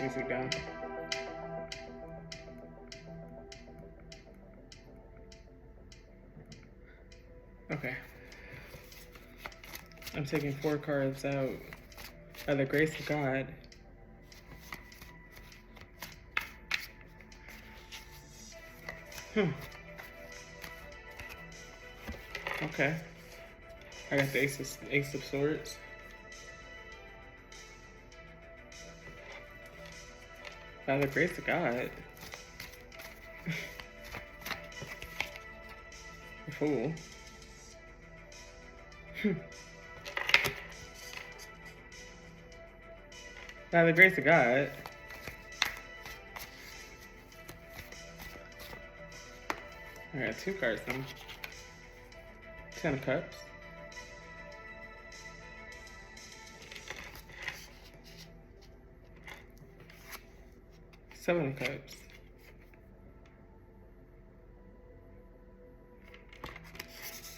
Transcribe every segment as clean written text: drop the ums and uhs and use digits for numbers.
music down. Okay. I'm taking 4 cards out. By the grace of God. Okay. I got the Ace of Swords. By the grace of God. The Fool. By the grace of God. I got 2 cards now. 10 of Cups. Seven of Cups.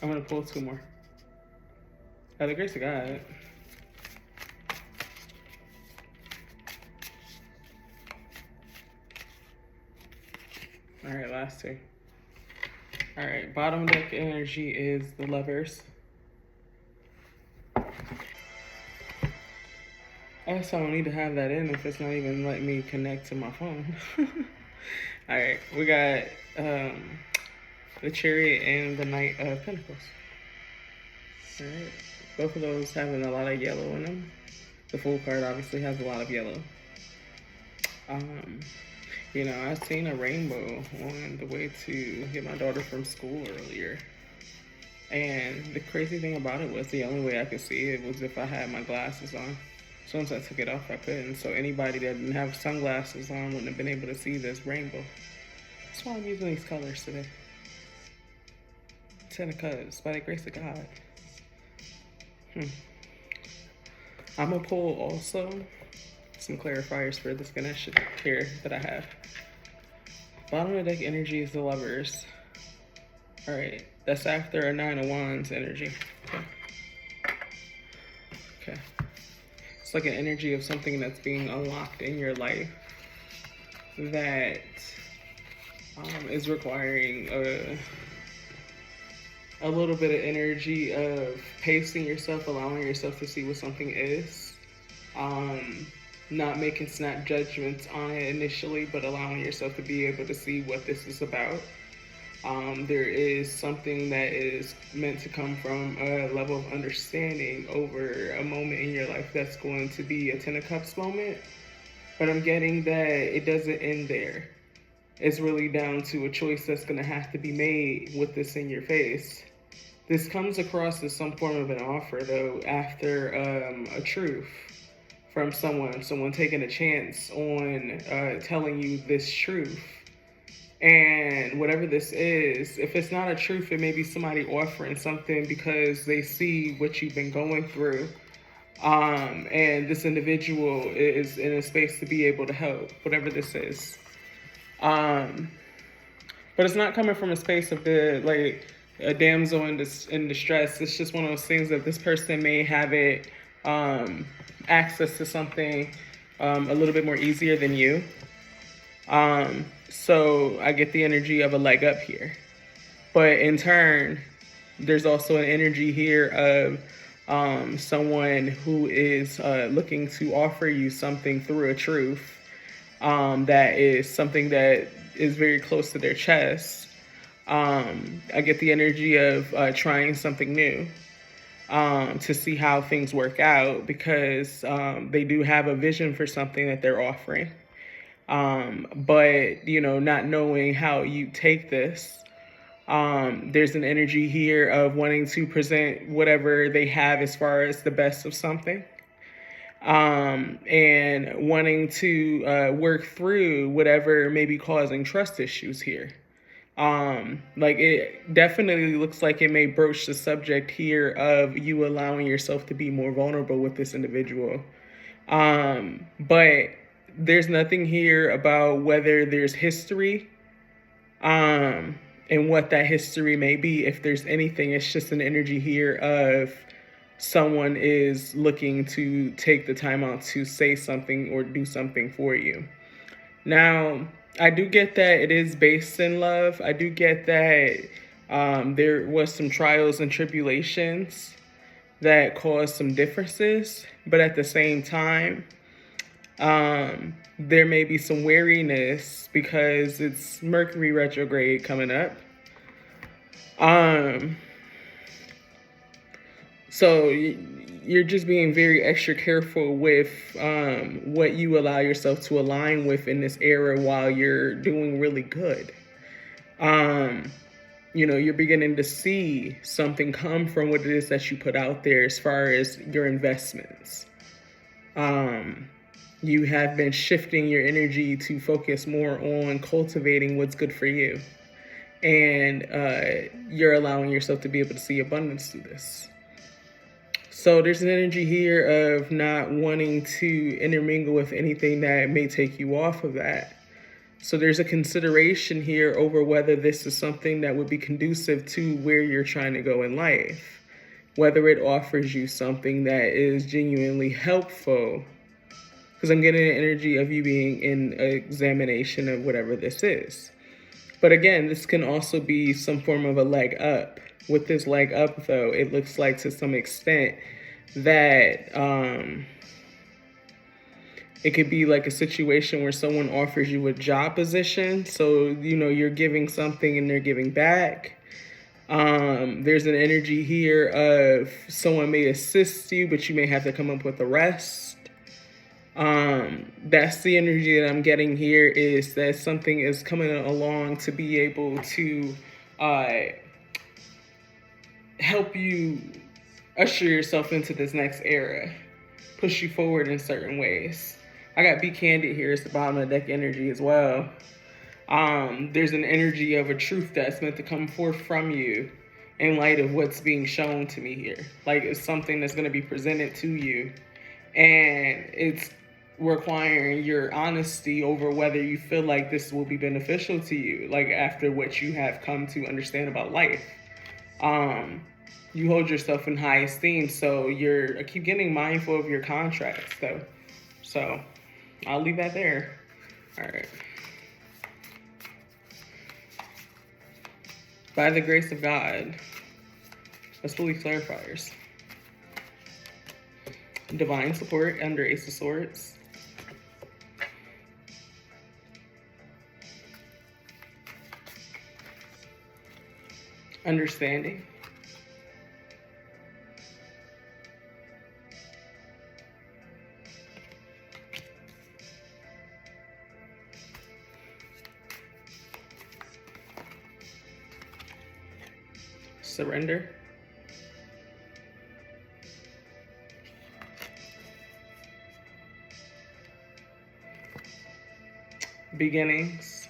I'm gonna pull 2 more. By the grace of God. All right, last 2. All right, bottom deck energy is the Lovers. I guess I don't need to have that in if it's not even letting me connect to my phone. All right, we got the Chariot and the Knight of Pentacles. All right, both of those having a lot of yellow in them. The Fool card obviously has a lot of yellow. You know, I seen a rainbow on the way to get my daughter from school earlier. And the crazy thing about it was the only way I could see it was if I had my glasses on. As soon as I took it off, I couldn't. So anybody that didn't have sunglasses on wouldn't have been able to see this rainbow. That's why I'm using these colors today. 10 of Cups, by the grace of God. I'm gonna pull also some clarifiers for this Ganesh here that I have. Bottom of the deck energy is the Lovers. All right, that's after a 9 of Wands energy. Okay. It's like an energy of something that's being unlocked in your life that is requiring a little bit of energy of pacing yourself, allowing yourself to see what something is. Not making snap judgments on it initially, but allowing yourself to be able to see what this is about. There is something that is meant to come from a level of understanding over a moment in your life that's going to be a 10 of Cups moment. But I'm getting that it doesn't end there. It's really down to a choice that's going to have to be made with this in your face. This comes across as some form of an offer, though, after a truth from someone taking a chance on telling you this truth. And whatever this is, if it's not a truth, it may be somebody offering something because they see what you've been going through. And this individual is in a space to be able to help, whatever this is. But it's not coming from a space of a damsel in distress. It's just one of those things that this person may have it access to something a little bit more easier than you. So I get the energy of a leg up here. But in turn, there's also an energy here of someone who is looking to offer you something through a truth that is something that is very close to their chest. I get the energy of trying something new to see how things work out because they do have a vision for something that they're offering. But, you know, not knowing how you take this, there's an energy here of wanting to present whatever they have as far as the best of something, and wanting to work through whatever may be causing trust issues here. Like it definitely looks like it may broach the subject here of you allowing yourself to be more vulnerable with this individual. But there's nothing here about whether there's history, and what that history may be. If there's anything, it's just an energy here of someone is looking to take the time out to say something or do something for you. Now, I do get that it is based in love. I do get that there was some trials and tribulations that caused some differences, but at the same time, there may be some wariness because it's Mercury retrograde coming up. So you're just being very extra careful with what you allow yourself to align with in this era while you're doing really good. You're beginning to see something come from what it is that you put out there as far as your investments. You have been shifting your energy to focus more on cultivating what's good for you. And you're allowing yourself to be able to see abundance through this. So there's an energy here of not wanting to intermingle with anything that may take you off of that. So there's a consideration here over whether this is something that would be conducive to where you're trying to go in life. Whether it offers you something that is genuinely helpful. Because I'm getting an energy of you being in an examination of whatever this is. But again, this can also be some form of a leg up. With this leg up, though, it looks like to some extent that it could be like a situation where someone offers you a job position. So, you're giving something and they're giving back. There's an energy here of someone may assist you, but you may have to come up with the rest. That's the energy that I'm getting here, is that something is coming along to be able to help you usher yourself into this next era, push you forward in certain ways. I got Be Candid here as the bottom of the deck energy as well. There's an energy of a truth that's meant to come forth from you in light of what's being shown to me here. Like, it's something that's going to be presented to you, and it's requiring your honesty over whether you feel like this will be beneficial to you, like after what you have come to understand about life. You hold yourself in high esteem, so I keep getting mindful of your contracts, though. So I'll leave that there. All right. By the grace of God, let's fully clarifiers. Divine support under Ace of Swords. Understanding. Surrender. Beginnings.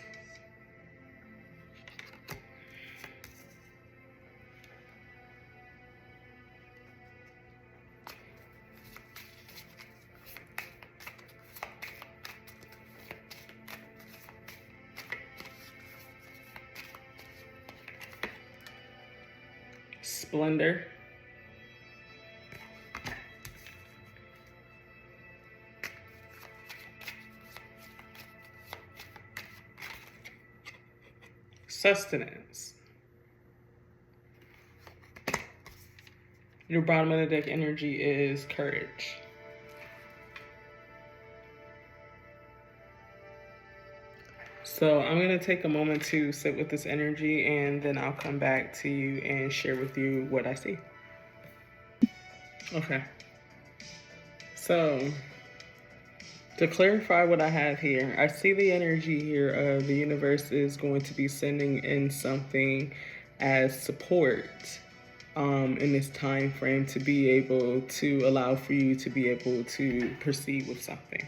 Splendor. Sustenance. Your bottom of the deck energy is courage. So I'm going to take a moment to sit with this energy, and then I'll come back to you and share with you what I see. Okay. So to clarify what I have here, I see the energy here of the universe is going to be sending in something as support in this time frame to be able to allow for you to be able to proceed with something.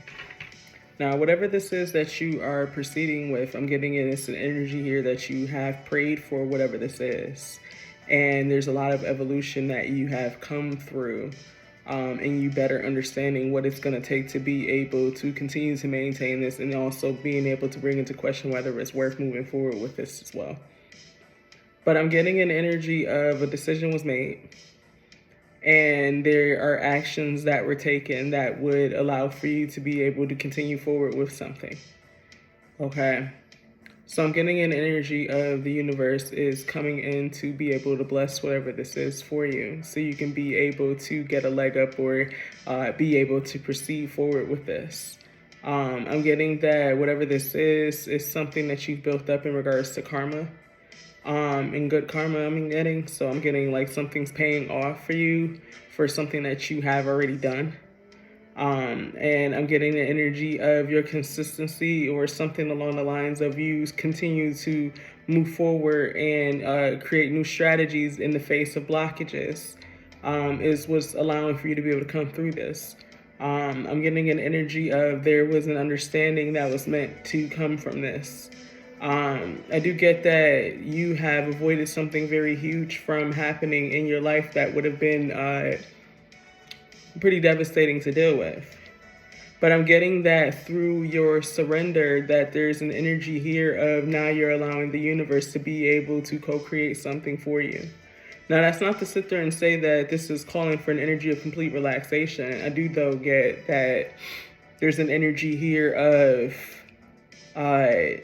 Now, whatever this is that you are proceeding with, I'm getting in this energy here that you have prayed for whatever this is. And there's a lot of evolution that you have come through, and you better understanding what it's going to take to be able to continue to maintain this, and also being able to bring into question whether it's worth moving forward with this as well. But I'm getting an energy of a decision was made, and there are actions that were taken that would allow for you to be able to continue forward with something. Okay. So I'm getting an energy of the universe is coming in to be able to bless whatever this is for you, so you can be able to get a leg up or be able to proceed forward with this. I'm getting that whatever this is something that you've built up in regards to karma. And good karma I'm getting. So I'm getting like something's paying off for you for something that you have already done. And I'm getting the energy of your consistency or something along the lines of you continue to move forward and create new strategies in the face of blockages is what's allowing for you to be able to come through this. I'm getting an energy of there was an understanding that was meant to come from this. I do get that you have avoided something very huge from happening in your life that would have been pretty devastating to deal with. But I'm getting that through your surrender that there's an energy here of now you're allowing the universe to be able to co-create something for you. Now, that's not to sit there and say that this is calling for an energy of complete relaxation. I do, though, get that there's an energy here of the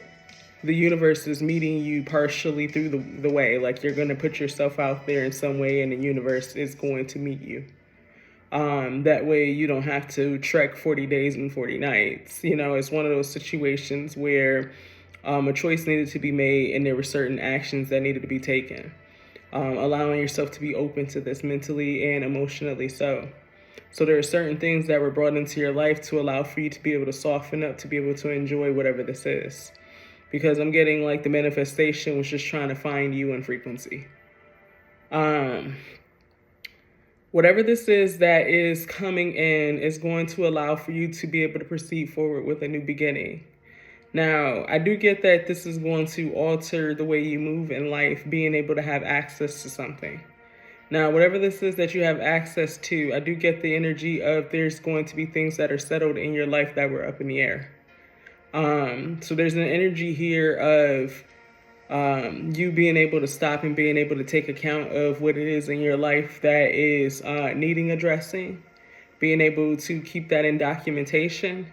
universe is meeting you partially through the way. Like you're going to put yourself out there in some way and the universe is going to meet you. That way you don't have to trek 40 days and 40 nights. You know, it's one of those situations where a choice needed to be made and there were certain actions that needed to be taken. Allowing yourself to be open to this mentally and emotionally so. So there are certain things that were brought into your life to allow for you to be able to soften up, to be able to enjoy whatever this is. Because I'm getting like the manifestation was just trying to find you in frequency. Whatever this is that is coming in is going to allow for you to be able to proceed forward with a new beginning. Now, I do get that this is going to alter the way you move in life, being able to have access to something. Now, whatever this is that you have access to, I do get the energy of there's going to be things that are settled in your life that were up in the air. So there's an energy here of you being able to stop and being able to take account of what it is in your life that is needing addressing, being able to keep that in documentation.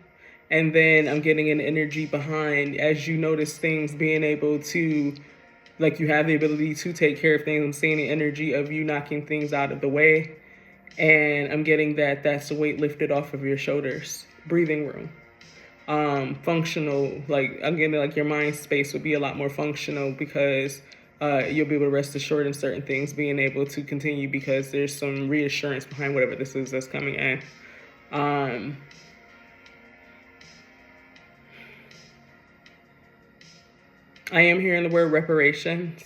And then I'm getting an energy behind, as you notice things, being able to, like you have the ability to take care of things. I'm seeing the energy of you knocking things out of the way. And I'm getting that that's a weight lifted off of your shoulders. Breathing room. Functional, like I'm getting like your mind space would be a lot more functional because you'll be able to rest assured in certain things, being able to continue because there's some reassurance behind whatever this is that's coming in. I am hearing the word reparations.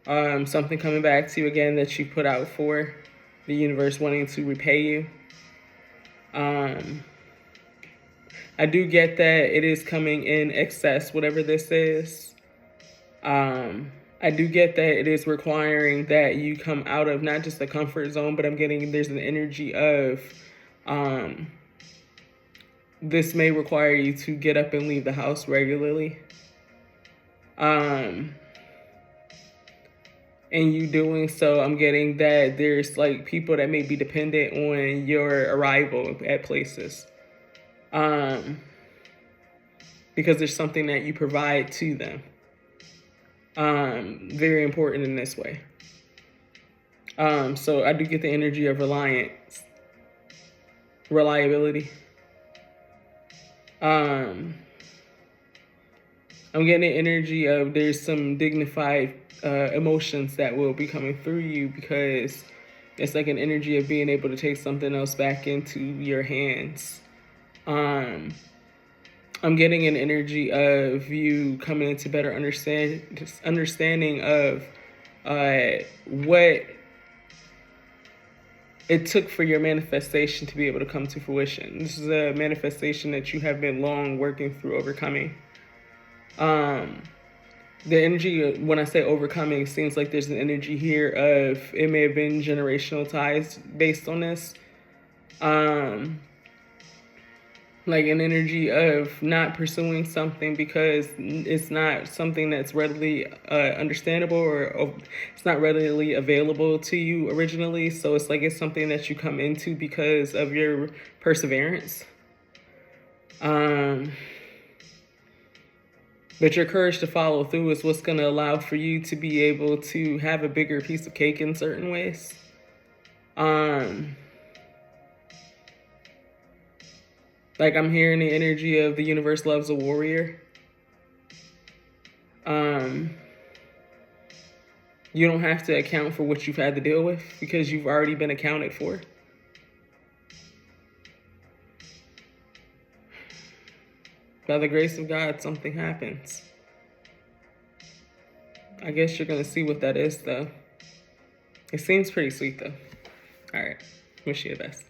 Something coming back to you again that you put out for the universe wanting to repay you. I do get that it is coming in excess, whatever this is. I do get that it is requiring that you come out of not just the comfort zone, but I'm getting there's an energy of this may require you to get up and leave the house regularly. And you doing so, I'm getting that there's like people that may be dependent on your arrival at places. Because there's something that you provide to them. Very important in this way. So I do get the energy of reliability. I'm getting the energy of there's some dignified emotions that will be coming through you because it's like an energy of being able to take something else back into your hands. I'm getting an energy of you coming into better understanding of what it took for your manifestation to be able to come to fruition. This is a manifestation that you have been long working through overcoming. The energy, when I say overcoming, seems like there's an energy here of it may have been generational ties based on this. like an energy of not pursuing something because it's not something that's readily understandable, or it's not readily available to you originally. So it's like it's something that you come into because of your perseverance. But your courage to follow through is what's going to allow for you to be able to have a bigger piece of cake in certain ways. Like I'm hearing the energy of the universe loves a warrior. You don't have to account for what you've had to deal with because you've already been accounted for. By the grace of God, something happens. I guess you're going to see what that is, though. It seems pretty sweet, though. All right. Wish you the best.